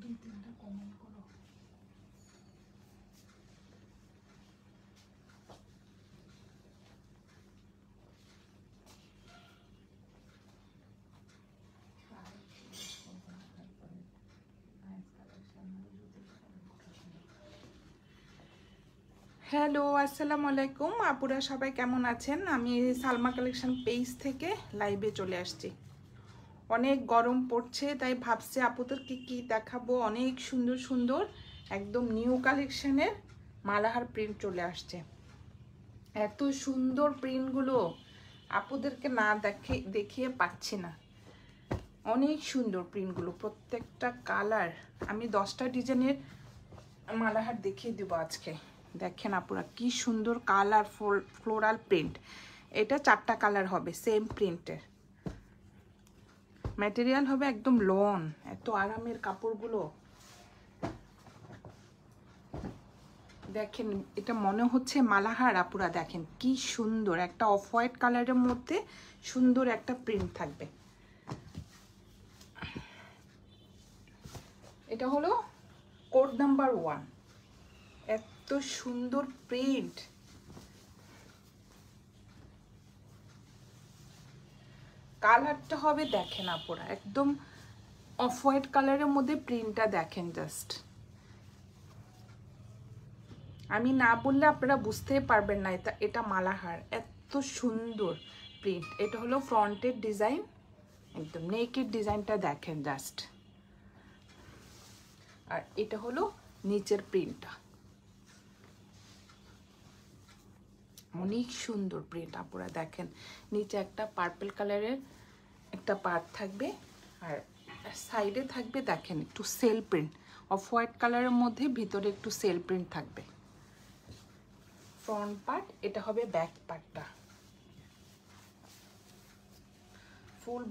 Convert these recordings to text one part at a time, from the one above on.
Hello, আসসালামু আলাইকুম আপুরা, সবাই কেমন আছেন? আমি সালমা কালেকশন পেজ থেকে লাইভে চলে আসছি। অনেক গরম পড়ছে, তাই ভাবছি আপুদেরকে কি দেখাবো। অনেক সুন্দর সুন্দর একদম নিউ কালেকশনের মালাহার প্রিন্ট চলে আসছে। এত সুন্দর প্রিন্টগুলো আপুদেরকে না দেখিয়ে পাচ্ছি না। অনেক সুন্দর প্রিন্টগুলো, প্রত্যেকটা কালার। আমি 10টা ডিজাইনের মালাহার দেখিয়ে দেবো আজকে। দেখেন আপুরা কি সুন্দর কালার, ফ্লোরাল প্রিন্ট। এটা 4টা কালার হবে সেম প্রিন্টের। ম্যাটেরিয়াল হবে একদম লন। এত আরামের কাপড়গুলো দেখেন, এটা মনে হচ্ছে মালাহার। আপুরা দেখেন কি সুন্দর একটা অফ হোয়াইট কালারের মধ্যে সুন্দর একটা প্রিন্ট থাকবে। এটা হলো কোড নাম্বার 1। এত সুন্দর প্রিন্ট, কালারটা হবে দেখেন আপুরা একদম অফ হোয়াইট কালারের মধ্যে প্রিন্টটা দেখেন। জাস্ট আমি না বললে আপনারা বুঝতেই পারবেন না এটা মালাহার। এত সুন্দর প্রিন্ট। এটা হলো ফ্রন্টের ডিজাইন, একদম নেকের ডিজাইনটা দেখেন জাস্ট। আর এটা হলো নিচের প্রিন্টটা। অনেক সুন্দর প্রিন্ট আপুরা দেখেন। নিচে একটা পার্পল কালারের একটা পার্ট থাকবে, আর সাইডে থাকবে দেখেন একটু সেল প্রিন্ট। অফ হোয়াইট কালারের মধ্যে ভিতরে একটু সেল প্রিন্ট থাকবে। ফ্রন্ট পার্ট, এটা হবে ব্যাক পার্টটা। ফুল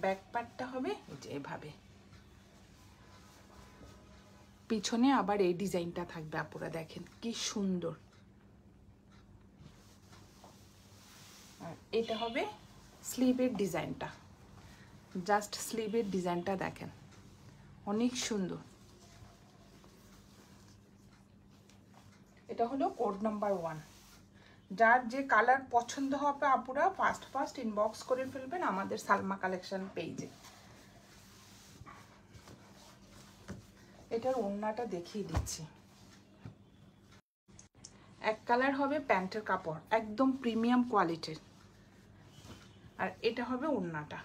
ব্যাক পার্টটা হবে এভাবে। পিছনে আবার এই ডিজাইনটা থাকবে আপুরা দেখেন কি সুন্দর। আর এটা হবে স্লিভের ডিজাইনটা। জাস্ট স্লিভের ডিজাইনটা দেখেন অনেক সুন্দর। এটা হলো কোড নাম্বার 1। যার যে কালার পছন্দ হবে আপুরা ফার্স্ট ইনবক্স করে ফেলবেন আমাদের সালমা কালেকশন পেজে। এটার ওড়নাটা দেখিয়ে দিচ্ছি। এক কালার হবে প্যান্টের কাপড়, একদম প্রিমিয়াম কোয়ালিটির। আর এটা হবে ওড়নাটা।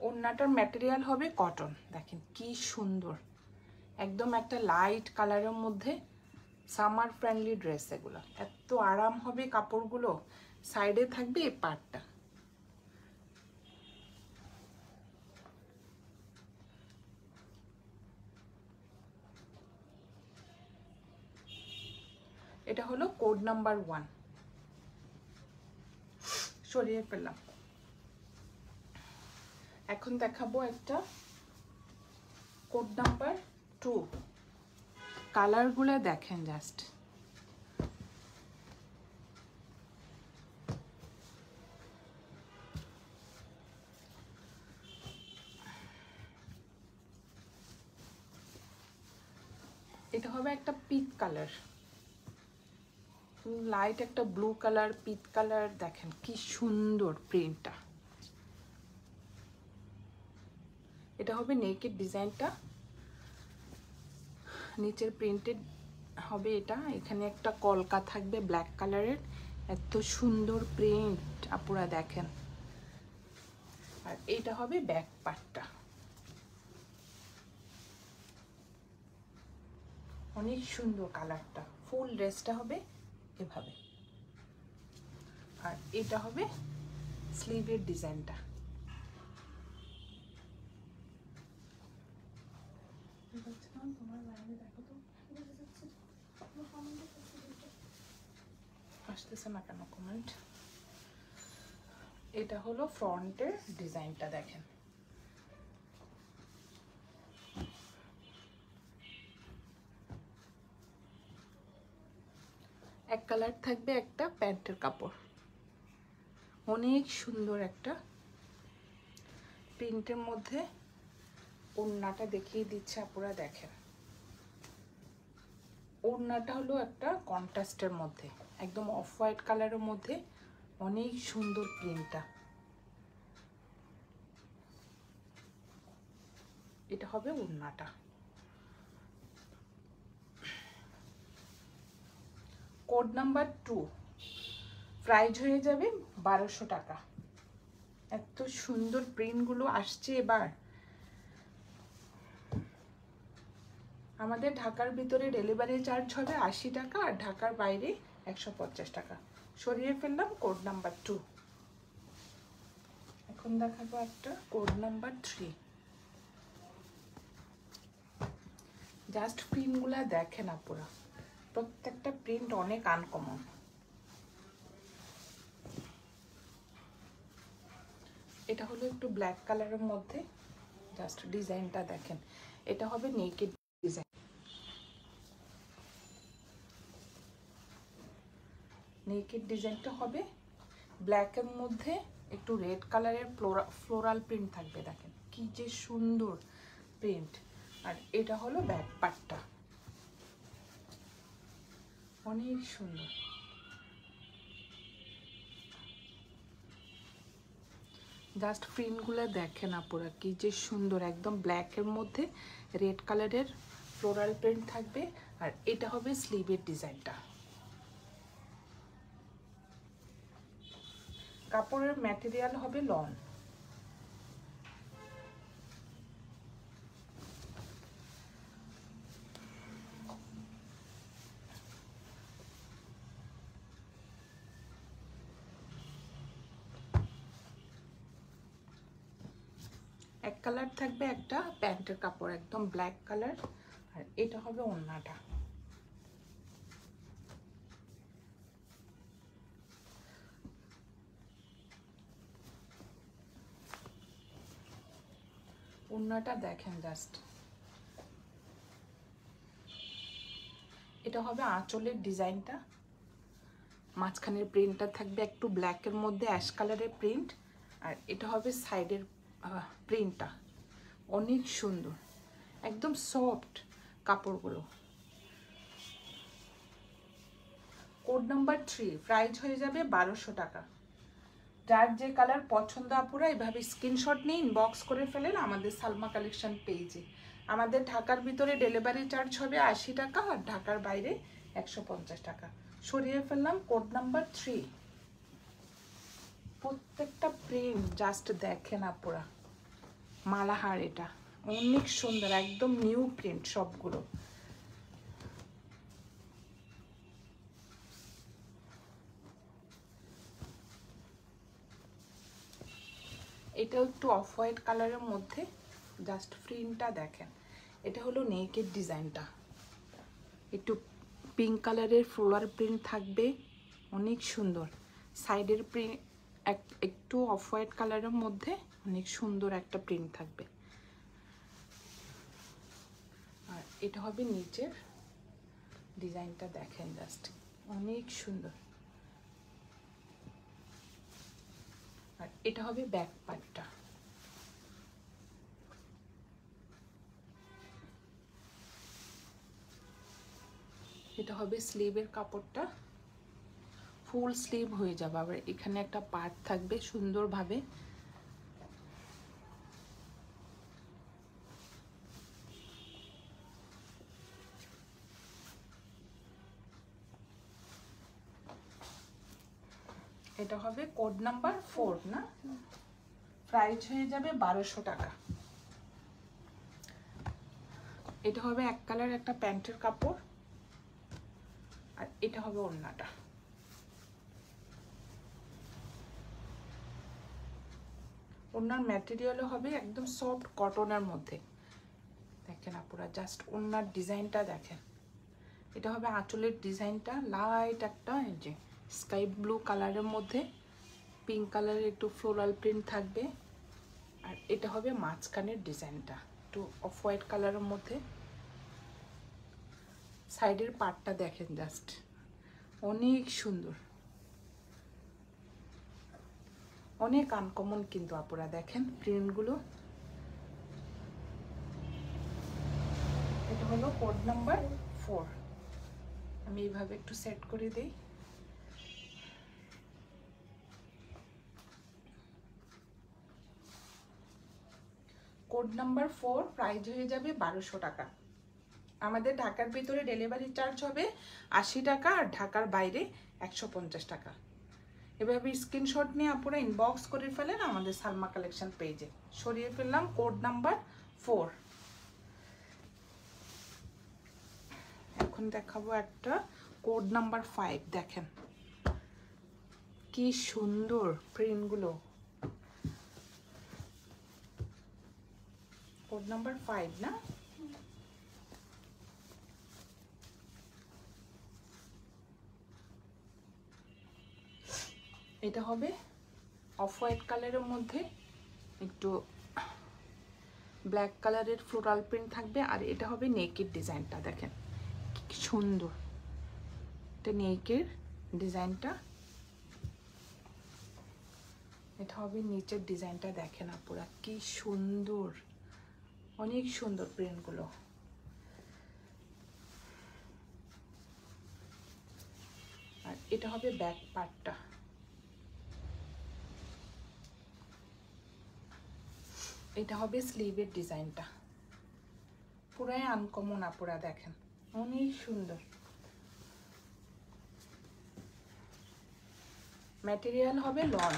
ওড়নাটার ম্যাটেরিয়াল হবে কটন। দেখেন কি সুন্দর, একদম একটা লাইট কালারের মধ্যে সামার ফ্রেন্ডলি ড্রেস। এগুলো এত আরাম হবে কাপড়গুলো। সাইডে থাকবে এই পার্টটা। এটা হলো কোড নাম্বার 1। সরিয়ে ফেললাম। এখন দেখাবো একটা কোড নাম্বার 2। কালারগুলো দেখেন জাস্ট। এটা হবে একটা পিচ কালার, লাইট একটা ব্লু কালার, পিচ কালার। দেখেন কি সুন্দর প্রিন্টটা। এটা হবে নেকের ডিজাইনটা। নিচের প্রিন্টেড হবে এটা। এখানে একটা কলকা থাকবে ব্ল্যাক কালারের। এত সুন্দর প্রিন্ট আপুরা দেখেন। আর এটা হবে ব্যাক পার্টটা। অনেক সুন্দর কালারটা। ফুল ড্রেসটা হবে এভাবে। আর এটা হবে স্লিভের ডিজাইনটা। আসতেছে না কেন কমেন্ট? এটা হলো ফ্রন্টের ডিজাইনটা দেখেন। এক কালার থাকবে একটা প্যান্টের কাপড়। অনেক সুন্দর একটা প্রিন্টের মধ্যে। ওড়নাটা দেখিয়ে দিচ্ছে আপুরা, দেখেন ওড়নাটা হলো একটা কন্ট্রাস্টের মধ্যে, একদম অফ হোয়াইট কালারের মধ্যে, অনেক সুন্দর প্রিন্টটা। এটা হবে ওড়নাটা। কোড নাম্বার 2, প্রাইস হয়ে যাবে 1200 টাকা। এত সুন্দর প্রিন্টগুলো আসছে এবার। আমাদের ঢাকার ভিতরে ডেলিভারি চার্জ হবে 80 টাকা, আর ঢাকার বাইরে 150 টাকা। সরিয়ে ফেললাম কোড নাম্বার 2। এখন দেখাবো একটা কোড নাম্বার 3। জাস্ট প্রিন্টগুলো দেখেন আপুরা, প্রত্যেকটা প্রিন্ট অনেক আনকমন। এটা হলো একটু ব্ল্যাক কালারের মধ্যে, জাস্ট ডিজাইনটা দেখেন। এটা হবে নেকেড ডিজাইন। নেকেড ডিজাইনটা হবে ব্ল্যাকের মধ্যে একটু রেড কালারের ফ্লোরাল প্রিন্ট থাকবে। দেখেন কি যে সুন্দর প্রিন্ট। আর এটা হলো ব্যাক পার্টটা, অনেক সুন্দর। জাস্ট প্রিন্টগুলো দেখেন আপুরা, কি যে সুন্দর, একদম ব্ল্যাকের মধ্যে রেড কালারের ফ্লোরাল প্রিন্ট থাকবে। আর এটা হবে স্লিভের ডিজাইনটা। কাপড়ের ম্যাটেরিয়াল হবে লন। এক কালার থাকবে একটা প্যান্টের কাপড়, একদম ব্ল্যাক কালার। আর এটা হবে ওড়নাটা। ওড়নাটা দেখেন জাস্ট। এটা হবে আঁচলের ডিজাইনটা, মাঝখানের প্রিন্টটা থাকবে একটু ব্ল্যাকের মধ্যে অ্যাশ কালারের প্রিন্ট। আর এটা হবে সাইডের প্রিন্টটা, অনেক সুন্দর, একদম সফট কাপড়গুলো। কোড নাম্বার 3, প্রাইস হয়ে যাবে 1200 টাকা। যার যে কালার পছন্দ আপুরা এভাবে স্ক্রিনশট নিয়ে ইনবক্স করে ফেলেন আমাদের সালমা কালেকশন পেজে। আমাদের ঢাকার ভিতরে ডেলিভারি চার্জ হবে 80 টাকা, আর ঢাকার বাইরে 150 টাকা। সরিয়ে ফেললাম কোড নাম্বার 3। প্রত্যেকটা প্রিন্ট জাস্ট দেখেন আপুরা। মালাহার, এটা অনেক সুন্দর, একদম নিউ প্রিন্ট সবগুলো। এটা একটু অফ হোয়াইট কালারের মধ্যে, জাস্ট প্রিন্টটা দেখেন। এটা হলো নেকের ডিজাইনটা, একটু পিঙ্ক কালারের ফ্লোরাল প্রিন্ট থাকবে, অনেক সুন্দর। সাইডের প্রিন্ট একটু অফ হোয়াইট কালারের মধ্যে অনেক সুন্দর একটা প্রিন্ট থাকবে। আর এটা হবে নিচের ডিজাইনটা দেখেন, জাস্ট অনেক সুন্দর। আর এটা হবে ব্যাক পার্টটা। এটা হবে স্লিভের কাপড়টা, ফুল স্লিভ হয়ে যাবে। আবার এখানে একটা পার্ট থাকবে সুন্দরভাবে। এটা হবে কোড নাম্বার 4 না, প্রাইস হয়ে যাবে 1200 টাকা। এটা হবে এক কালার একটা প্যান্টের কাপড়, আর এটা হবে ওড়নাটা। ওড়নার ম্যাটেরিয়ালও হবে একদম সফট কটনের মধ্যে। দেখেন আপুরা, জাস্ট ওড়নার ডিজাইনটা দেখেন। এটা হবে আঁচলের ডিজাইনটা, লাইট একটা এই যে স্কাই ব্লু কালারের মধ্যে পিঙ্ক কালারের একটু ফ্লোরাল প্রিন্ট থাকবে। আর এটা হবে মাঝখানের ডিজাইনটা, একটু অফ হোয়াইট কালারের মধ্যে। সাইডের পার্টটা দেখেন, জাস্ট অনেক সুন্দর। অনেক আনকমন কিন্তু আপুরা, দেখেন প্রিন্টগুলো। এটা হলো কোড নাম্বার 4। আমি এইভাবে একটু সেট করে দিই। কোড নাম্বার 4, প্রাইস হয়ে যাবে 1200 টাকা। আমাদের ঢাকার ভিতরে ডেলিভারি চার্জ হবে 80 টাকা, আর ঢাকার বাইরে 150 টাকা। এভাবে স্ক্রিনশট নিয়ে আপনারা ইনবক্স করে ফেলেন আমাদের সালমা কালেকশন পেজে। সরিয়ে ফেললাম কোড নাম্বার 4। এখন দেখাবো একটা কোড নাম্বার 5। দেখেন কি সুন্দর প্রিন্টগুলো। কোড নাম্বার 5 না? এটা হবে অফ হোয়াইট কালারের মধ্যে একটু ব্ল্যাক কালারের ফ্লোরাল প্রিন্ট থাকবে, আর এটা হবে নেকের ডিজাইনটা। দেখেন কি সুন্দর এটা নেকের ডিজাইনটা। এটা হবে নিচের ডিজাইনটা। দেখেন আপুরা কি সুন্দর, অনেক সুন্দর প্রিন্টগুলো। আর এটা হবে ব্যাক পার্টটা। এটা হবে স্লিভের ডিজাইনটা। পুরাই আনকমন আপুরা, দেখেন অনেক সুন্দর। ম্যাটেরিয়াল হবে লন।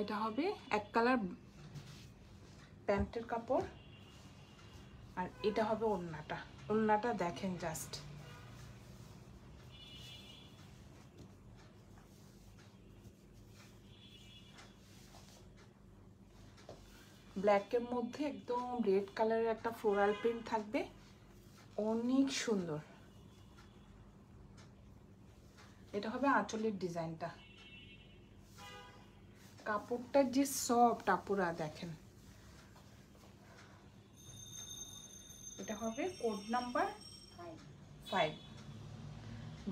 এটা হবে এক কালার প্যান্টের কাপড়, আর এটা হবে ওড়নাটা। ওড়নাটা দেখেন জাস্ট, ব্ল্যাকের মধ্যে একদম রেড কালারের একটা ফ্লোরাল প্রিন্ট থাকবে, অনেক সুন্দর। এটা হবে আঁচলের ডিজাইনটা। কাপড়টা যে সফট আপুরা, দেখেন। এটা হবে কোড নাম্বার 5।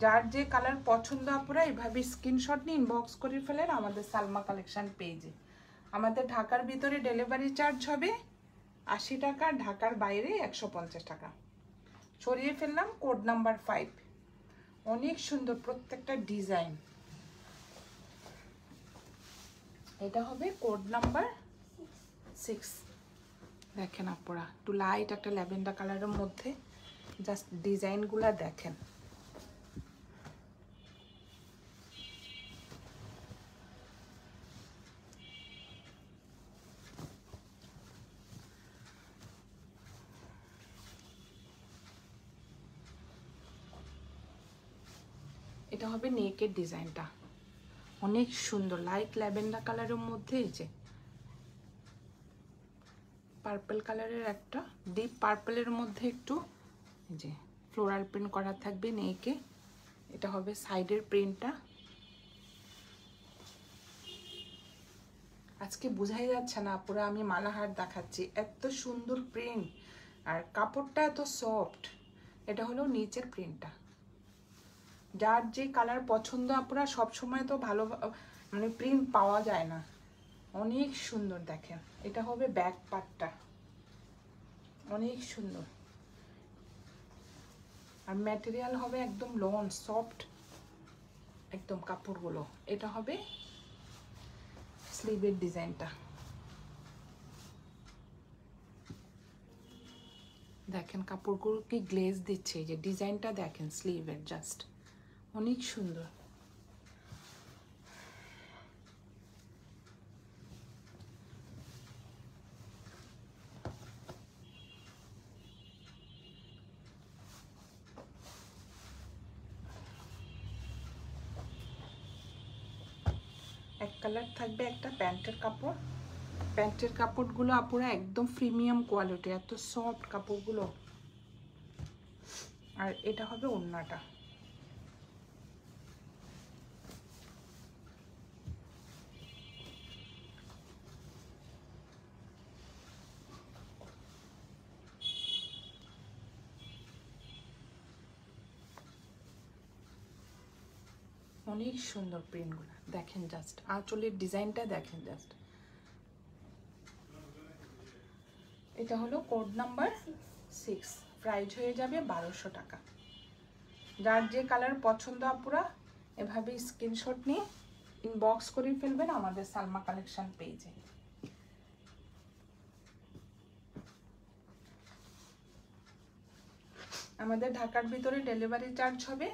যার যে কালার পছন্দ আপুরা এভাবে স্ক্রিনশট নিয়ে ইনবক্স করে ফেলেন আমাদের সালমা কালেকশন পেজে। আমাদের ঢাকার ভিতরে ডেলিভারি চার্জ হবে 80 টাকা, ঢাকার বাইরে 150 টাকা। সরিয়ে ফেললাম কোড নাম্বার 5। অনেক সুন্দর প্রত্যেকটা ডিজাইন। এটা হবে কোড নাম্বার 6। দেখেন আপনারা একটু লাইট একটা ল্যাভেন্ডার কালারের মধ্যে, জাস্ট ডিজাইনগুলা দেখেন। এটা হবে নেকের ডিজাইনটা, অনেক সুন্দর লাইট ল্যাভেন্ডার কালারের মধ্যে এই যে পার্পল কালারের একটা ডিপ পার্পলের মধ্যে একটু এই যে ফ্লোরাল প্রিন্ট করা থাকবে নেকে। এটা হবে সাইডের প্রিন্টটা। আজকে বোঝাই যাচ্ছে না পুরো আমি মালাহার দেখাচ্ছি, এত সুন্দর প্রিন্ট আর কাপড়টা এত সফট। এটা হলো নিচের প্রিন্টটা। যার যে কালার পছন্দ আপনারা সব সময় তো ভালো মানে প্রিন্ট পাওয়া যায় না, অনেক সুন্দর। দেখেন এটা হবে ব্যাক পার্টটা, অনেক সুন্দর। আর ম্যাটেরিয়াল হবে একদম লন সফট একদম কাপড়গুলো। এটা হবে স্লিভের ডিজাইনটা। দেখেন কাপড়গুলো কি গ্লেজ দিচ্ছে, এই যে ডিজাইনটা দেখেন স্লিভের, জাস্ট অনেক সুন্দর। এক কালার থাকবে একটা প্যান্টের কাপড়। প্যান্টের কাপড়গুলো আপুরা একদম প্রিমিয়াম কোয়ালিটি, এত সফট কাপড়গুলো। আর এটা হবে ওড়নাটা। অনেক সুন্দর প্রিন্টগুলো দেখেন, জাস্ট আঁচলের ডিজাইনটা দেখেন জাস্ট। এটা হলো কোড নাম্বার 6, প্রাইস হয়ে যাবে 1200 টাকা। যার যে কালার পছন্দ আপুরা এভাবে স্ক্রিনশট নিয়ে ইনবক্স করে ফেলবেন আমাদের সালমা কালেকশন পেজে। আমাদের ঢাকার ভিতরে ডেলিভারি চার্জ হবে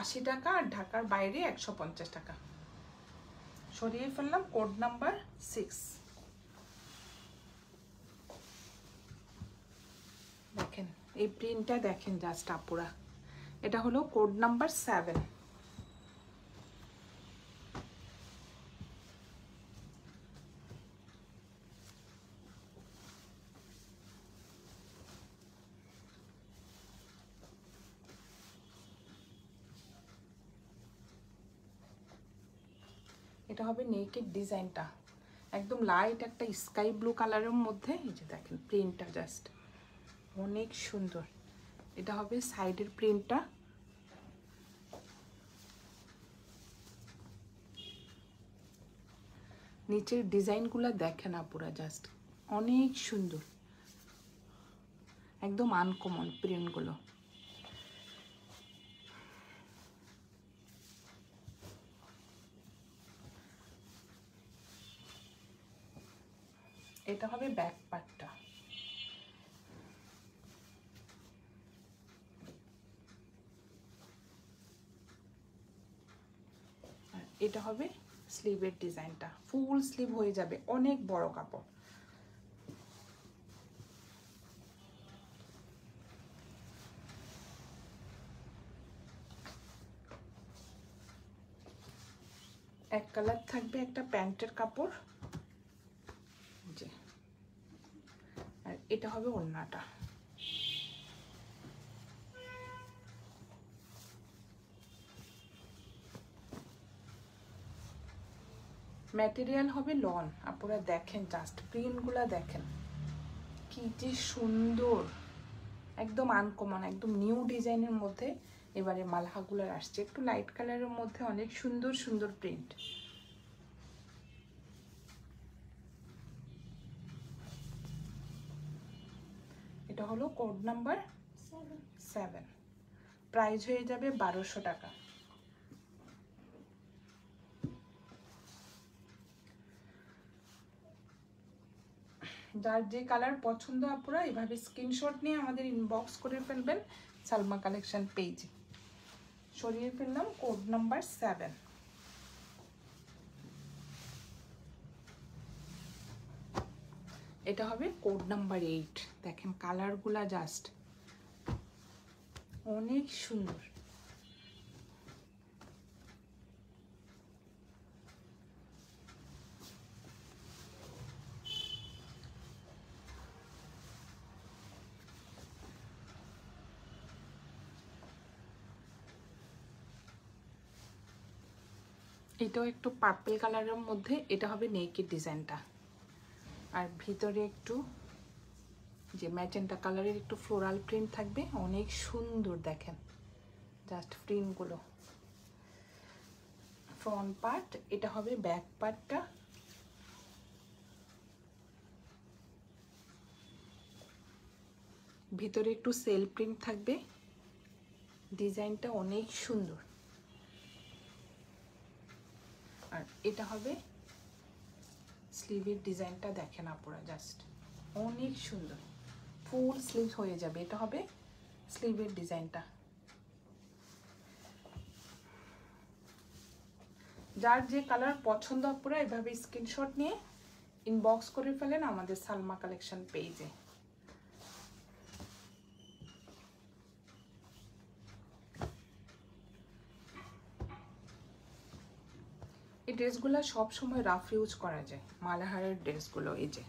80 টাকা, আর ঢাকার বাইরে 150 টাকা। সরিয়ে ফেললাম কোড নাম্বার 6। দেখেন এই প্রিন্টটা দেখেন জাস্ট আপুরা, এটা হলো কোড নাম্বার 7। এটা হবে নেকের ডিজাইনটা, একদম লাইট একটা স্কাই ব্লু কালারের মধ্যে। এই যে দেখেন প্রিন্টটা জাস্ট অনেক সুন্দর। এটা হবে সাইডের প্রিন্টটা। নিচের ডিজাইনগুলো দেখেন আপুরা, জাস্ট অনেক সুন্দর, একদম আনকমন প্রিন্টগুলো। এটা হবে ব্যাক পার্টটা। আর এটা হবে স্লিভের ডিজাইনটা, ফুল স্লিভ হয়ে যাবে, অনেক বড় কাপড়। এক কালার থাকবে একটা প্যান্টের কাপড়, যে আর এটা হবে ওড়নাটা। ম্যাটেরিয়াল হবে লন। আপনারা দেখেন জাস্ট প্রিন্টগুলা দেখেন কি যে সুন্দর, একদম আনকমন, একদম নিউ ডিজাইনের মধ্যে এবারে মালহাগুলো আসছে, একটু লাইট কালারের মধ্যে অনেক সুন্দর সুন্দর প্রিন্ট। এটা হলো কোড নাম্বার 7, প্রাইস হয়ে যাবে 1200 টাকা। যার যে কালার পছন্দ আপনারা এভাবে স্ক্রিনশট নিয়ে আমাদের ইনবক্স করে ফেলবেন সালমা কালেকশন পেজে। সরিয়ে ফেললাম কোড নাম্বার 7। এটা হবে কোড নাম্বার 8। দেখেন কালারগুলা জাস্ট অনেক সুন্দর। এটাও একটু পার্পল কালারের মধ্যে, এটা হবে নেকের ডিজাইনটা। আর ভিতরে একটু যে ম্যাজেন্টা কালারের একটু ফ্লোরাল প্রিন্ট থাকবে, অনেক সুন্দর দেখেন জাস্ট প্রিন্টগুলো। ফ্রন্ট পার্ট, এটা হবে ব্যাক পার্টটা। ভিতরে একটু সেল প্রিন্ট থাকবে, ডিজাইনটা অনেক সুন্দর। আর এটা হবে স্লিভের ডিজাইনটা দেখেন আপনারা জাস্ট অনেক সুন্দর, ফুল স্লিভ হয়ে যাবে। এটা হবে স্লিভের ডিজাইনটা। যার যে কালার পছন্দ আপনারা এভাবে স্ক্রিনশট নিয়ে ইনবক্স করে ফেলেন আমাদের সালমা কালেকশন পেজে। এই ড্রেসগুলো সবসময় রাফ ইউজ করা যায়, মালাহারের ড্রেসগুলো। এই যে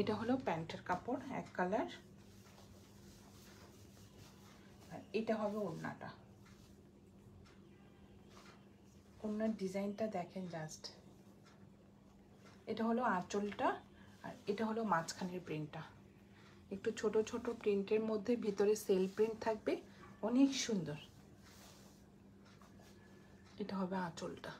এটা হলো প্যান্টের কাপড়, এক কালার। আর এটা হবে ওড়নাটা। ওড়নার ডিজাইনটা দেখেন জাস্ট। এটা হলো আঁচলটা, আর এটা হলো মাঝখানের প্রিন্টটা। একটু ছোট ছোট প্রিন্টের মধ্যে ভিতরে সেল প্রিন্ট থাকবে, অনেক সুন্দর। এটা হবে আঁচলটা।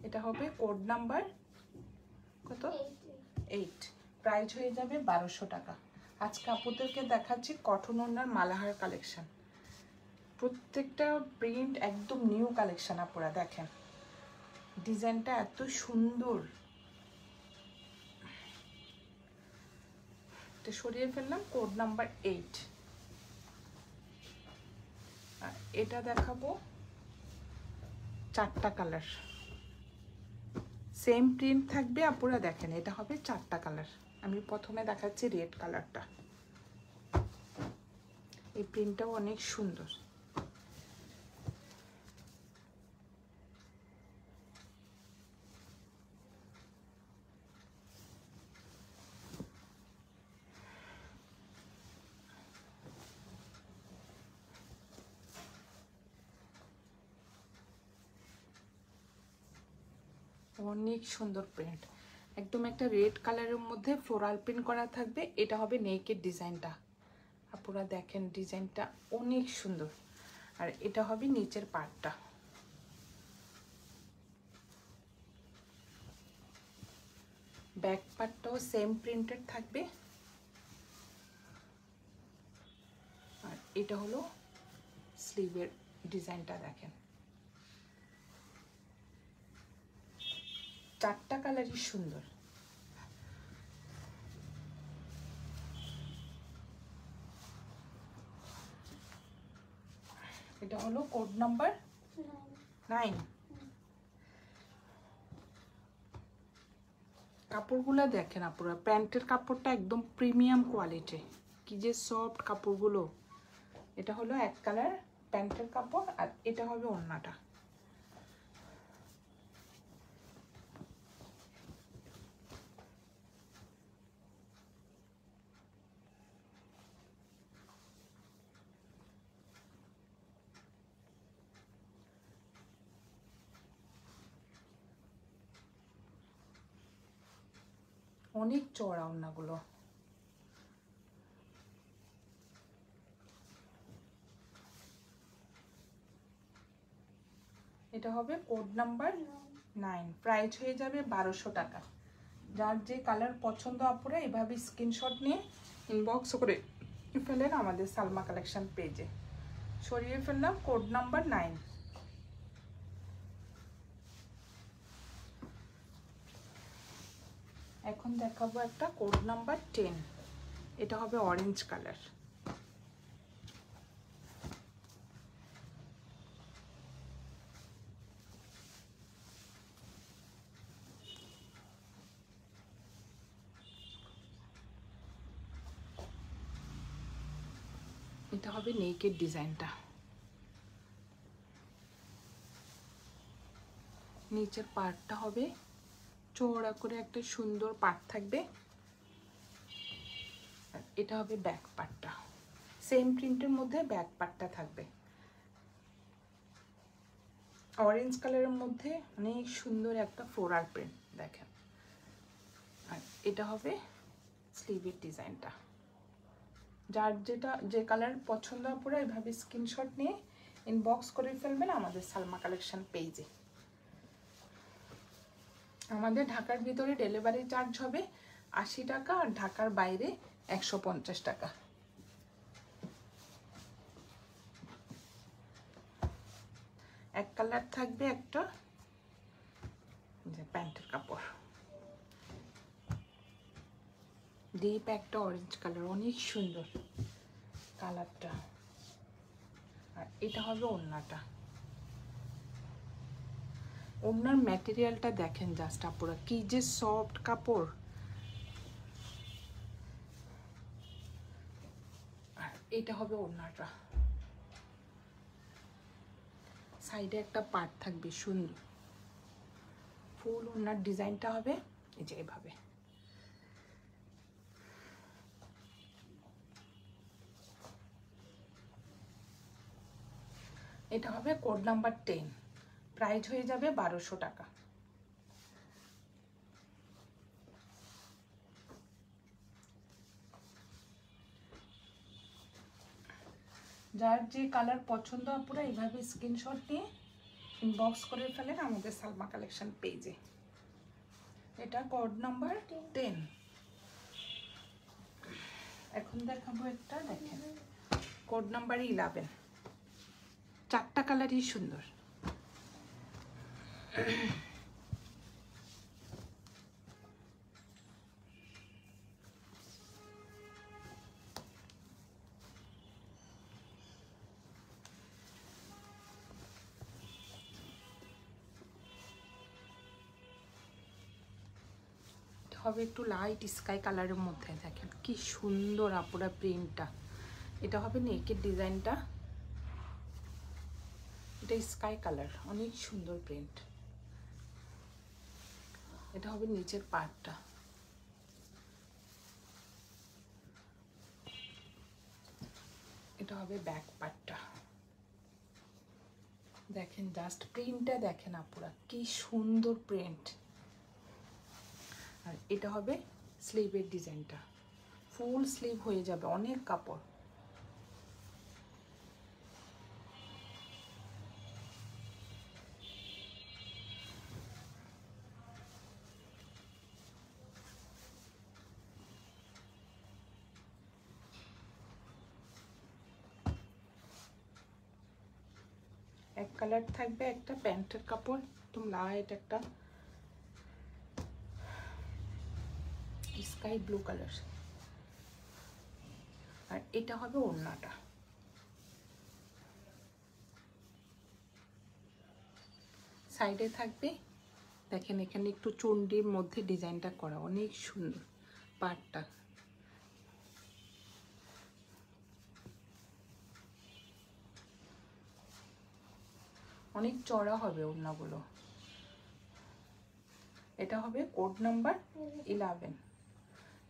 এটা হবে কোড নাম্বার কত 8, প্রাইস হয়ে যাবে 1200 টাকা। আজকে আপুদেরকে দেখাচ্ছি কটন ওড়নার মালাহার কালেকশন। প্রত্যেকটা প্রিন্ট একদম নিউ কালেকশন। আপুরা দেখেন ডিজাইনটা এত সুন্দর। এটা সরিয়ে ফেললাম, কোড নাম্বার 8। আর এটা দেখাবো 4টা কালার, সেম প্রিন্ট থাকবে। আপুরা দেখেন এটা হবে 4টা কালার। আমি প্রথমে দেখাচ্ছি রেড কালারটা। এই প্রিন্টটাও অনেক সুন্দর। অনেক সুন্দর প্রিন্ট, একদম একটা রেড কালারের মধ্যে ফ্লোরাল প্রিন্ট করা থাকবে। এটা হবে নেকের ডিজাইনটা। আপনারা দেখেন ডিজাইনটা অনেক সুন্দর। আর এটা হবে নিচের পার্টটা। ব্যাক পার্টটাও সেম প্রিন্টেড থাকবে। আর এটা হলো স্লিভের ডিজাইনটা। দেখেন 4টা কালারই সুন্দর। এটা হলো কোড নাম্বার 9। কাপড়গুলো দেখেন আপুরা, প্যান্টের কাপড়টা একদম প্রিমিয়াম কোয়ালিটি, কি যে সফট কাপড়গুলো। এটা হলো এক কালার প্যান্টের কাপড়, আর এটা হবে ওড়নাটা। অনেক চড়া ওড়নাগুলো। এটা হবে কোড নাম্বার 9, প্রাইস হয়ে যাবে 1200 টাকা। যার যে কালার পছন্দ আপুরা এভাবে স্ক্রিনশট নিয়ে ইনবক্স করে ফেলেন আমাদের সালমা কালেকশন পেজে। সরিয়ে ফেললাম কোড নাম্বার 9। এখন দেখাবো একটা কোড নাম্বার 10। এটা হবে অরেঞ্জ কালার। এটা হবে নেকের ডিজাইনটা। নিচের পার্টটা হবে চওড়া করে একটা সুন্দর পার্ট থাকবে। আর এটা হবে ব্যাক পার্টটা, সেম প্রিন্টের মধ্যে ব্যাক পার্টটা থাকবে। অরেঞ্জ কালারের মধ্যে অনেক সুন্দর একটা ফ্লোরাল প্রিন্ট দেখেন। আর এটা হবে স্লিভের ডিজাইনটা। যার যেটা যে কালার পছন্দ পুরো এভাবে স্ক্রিনশট নিয়ে ইনবক্স করে ফেলবেন আমাদের সালমা কালেকশন পেজে। আমাদের ঢাকার ভিতরে ডেলিভারি চার্জ হবে 80 টাকা, আর ঢাকার বাইরে 150 টাকা। এক কালার থাকবে একটা যে প্যান্টের কাপড়, ডিপ একটা অরেঞ্জ কালার, অনেক সুন্দর কালারটা। আর এটা হবে ওড়নাটা। ওড়নার ম্যাটেরিয়ালটা দেখেন জাস্ট আপুরা, কি যে সফট কাপড়। আর এটা হবে ওড়নাটা। সাইডে একটা পার্ট থাকবে সুন্দর। ফুল ওড়নার ডিজাইনটা হবে এই যে এভাবে। এটা হবে কোড নাম্বার 10, প্রাইস হয়ে যাবে 1200 টাকা। যার যে কালার পছন্দ আপুরা এইভাবে স্ক্রিনশট নিয়ে ইনবক্স করে ফেলেন আমাদের সালমা কালেকশন পেজে। এটা কোড নাম্বার 10। এখন দেখাবো একটা, দেখেন কোড নাম্বার 11। চারটা কালারই সুন্দর। হবে একটু লাইট স্কাই কালারের মধ্যে, দেখেন কি সুন্দর আপুরা প্রিন্টটা। এটা হবে নেকের ডিজাইনটা, এটা স্কাই কালার, অনেক সুন্দর প্রিন্ট। এটা হবে নিচের পার্টটা, এটা হবে ব্যাক পার্টটা। দেখেন জাস্ট প্রিন্টটা দেখেন আপুরা, কি সুন্দর প্রিন্ট। আর এটা হবে স্লিভের ডিজাইনটা, ফুল স্লিভ হয়ে যাবে, অনেক কাপড়। এক কালার থাকবে, একটা প্যান্টের কাপড় একদম লাইট একটা স্কাই ব্লু কালার। আর এটা হবে ওড়নাটা, সাইডে থাকবে দেখেন এখানে একটু চন্ডির মধ্যে ডিজাইনটা করা, অনেক সুন্দর পাড়টা। অনেক চড়া হবে ওড়নাগুলো। এটা হবে কোড নাম্বার 11।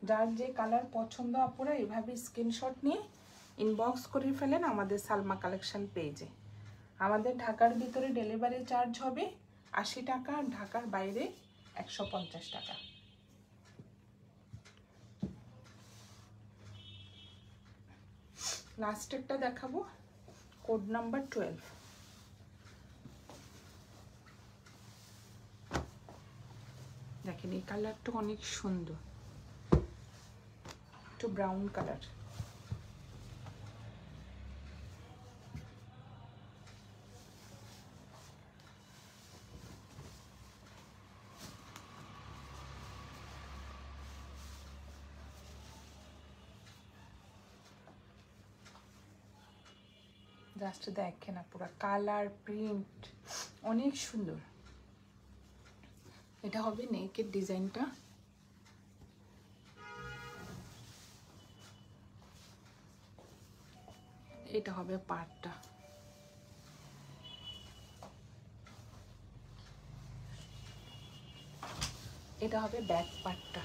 যার যে কালার পছন্দ আপুরা এভাবে স্ক্রিনশট নিয়ে ইনবক্স করে ফেলেন আমাদের সালমা কালেকশন পেজে। আমাদের ঢাকার ভিতরে ডেলিভারি চার্জ হবে 80 টাকা, ঢাকার বাইরে 150 টাকা। লাস্ট একটা দেখাবো, কোড নাম্বার 12। দেখেন এই কালারটা অনেক সুন্দর, একটু ব্রাউন কালার। জাস্ট দেখেন না পুরো কালার প্রিন্ট অনেক সুন্দর। এটা হবে নেকের ডিজাইনটা, এটা হবে পাড়টা, এটা হবে ব্যাক পার্টটা।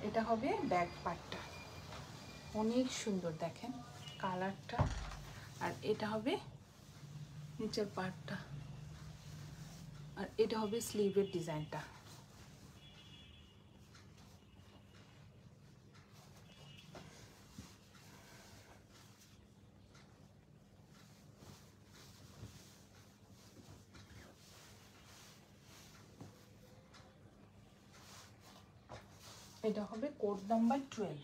এটা হবে ব্যাক পার্টটা, অনেক সুন্দর দেখেন কালারটা। আর এটা হবে নিচের পার্টটা, আর এটা হবে স্লিভের ডিজাইনটা। এটা হবে কোড নাম্বার 12।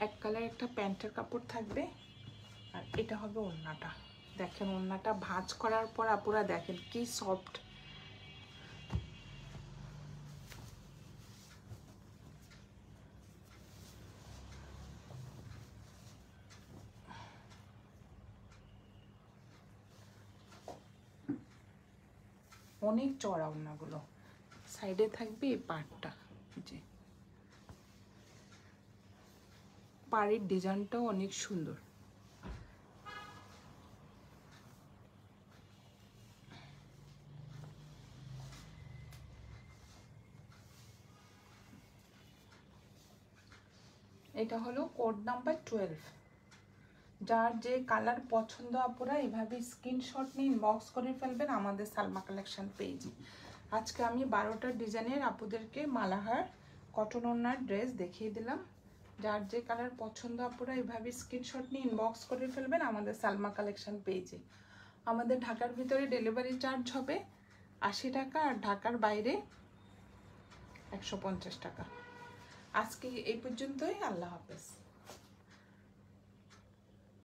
এক কালার একটা প্যান্টের কাপড় থাকবে, আর এটা হবে ওড়নাটা। দেখেন ওড়নাটা ভাঁজ করার পর আপুরা দেখেন কি সফট। অনেক চড়া ওড়নাগুলো, সাইডে থাকবে এই পাড়টা, যে পাড়ের ডিজাইনটাও অনেক সুন্দর। এটা হলো কোড নাম্বার 12। যার যে কালার পছন্দ আপুরা এভাবে স্ক্রিনশট নিয়ে ইনবক্স করে ফেলবেন আমাদের সালমা কালেকশন পেজে। আজকে আমি 12টা ডিজাইনের আপুদেরকে মালাহার কটন ওড়নার ড্রেস দেখিয়ে দিলাম। যার যে কালার পছন্দ আপুরা এভাবে স্ক্রিনশট নিয়ে ইনবক্স করে ফেলবেন আমাদের সালমা কালেকশন পেজে। আমাদের ঢাকার ভিতরে ডেলিভারি চার্জ হবে 80 টাকা, আর ঢাকার বাইরে 150 টাকা। আজকে এই পর্যন্তই। আল্লাহ হাফেজ।